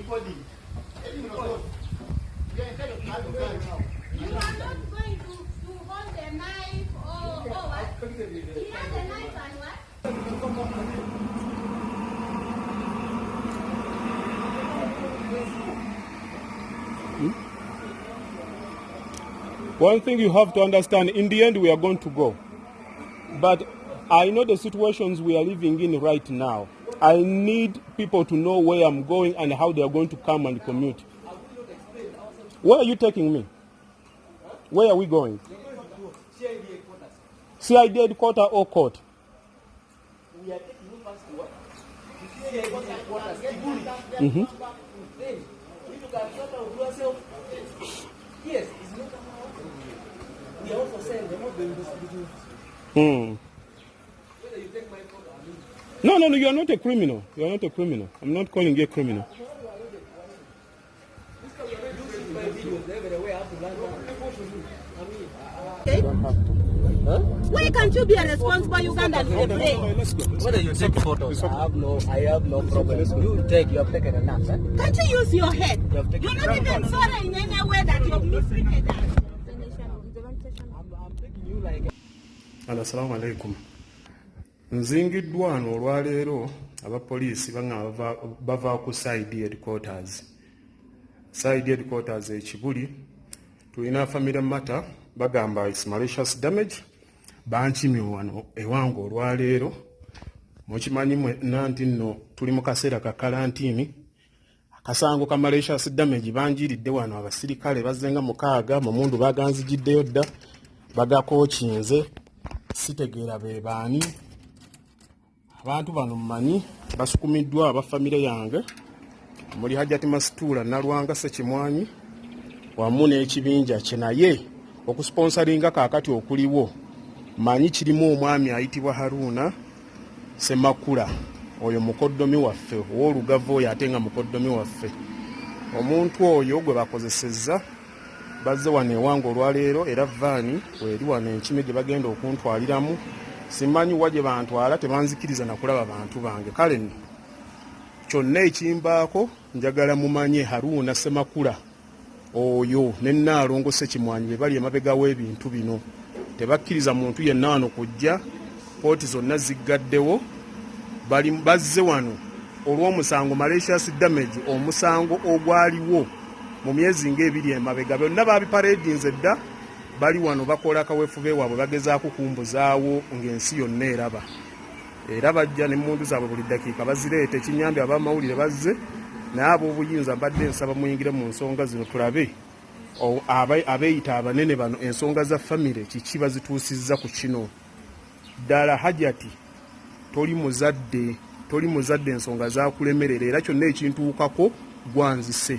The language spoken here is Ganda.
You are not going to hold the knife or what? He has a knife and what? One thing you have to understand, in the end we are going to go. But I know the situations we are living in right now. I need people to know where I'm going and how they are going to come and commute. Where are you taking me? Where are we going? CID headquarters or court? We are taking you past to what? CID headquarters. Mm-hmm. Then, you look at yourself. Yes, it's not about. We are also saying they're not doing this. Whether you take my photo, I mean. No, you are not a criminal. You are not a criminal. I'm not calling you a criminal. Why can't you be a responsible Ugandan for the plane? Whether you take photos, I have no problem. You have taken enough, sir. Can't you use your head? You're not even sorry in any way that you've mistreated us. I'm taking you like. Assalamu alaikum. Nzingiddwa wano olwaleero abapoliisi bava ku CID headquarters. CID headquarters ekibuli tulina family matter bagamba it's malicious damage bankimye wano ewange olwaleero mukimanyi nanti nno tuli mu kaseera ka karantini akasango ka malicious damage banjiridde wano abasirikale bazzenga mukaaga mu mundu baganzigiddeyo dda bagakookinze sitegeera be baani abantu bano mmanyi basukumiddwa abafamire yange muli Hajati Masitula Nalwanga Ssekimwanyi wamu n'ekibinja kye naye okusponsoringa kaakati okuliwo manyi kirimu omwami ayitibwa Haruna Semakula oyo mukoddomi waffe ow'olugave oyo ate nga mukoddomi waffe omuntu oyo gwe bakozesezza bazze wano ewange olwaleero era vaani weri wano enkime gye bagenda okuntwaliramu simanyi wa gye bantwala tebanzikiriza nakulaba bantu bange kale nno kyonna ekimbaako njagala mumanye Haruna Semakula oyo ne Nnaalongo Ssekimwanyi be bali emabega w'ebintu bino tebakkiriza muntu yenna wano kujja pooti zonna ziggaddewo bazze wano olw'omusango malicious damage omusango ogwaliwo mu myezi ng'ebiri emabega byonna babiparedinze dda bali wano bakola akaweefube waabwe bagezaako kumbuzaawo ng'ensi yonna eraba era bajja n'emmundu zaabwe buli ddakiika bazireeta ekinyambi ab'amawulire bazze naye ab'obuyinza mbadde nsaba muyingire mu nsonga zino tulabe abeeyita abanene bano ensonga za famire kiki bazituusizza ku kino ddala Hajati toli muzadde ensonga zakulemerera era kyonna ekintuukako gwanzise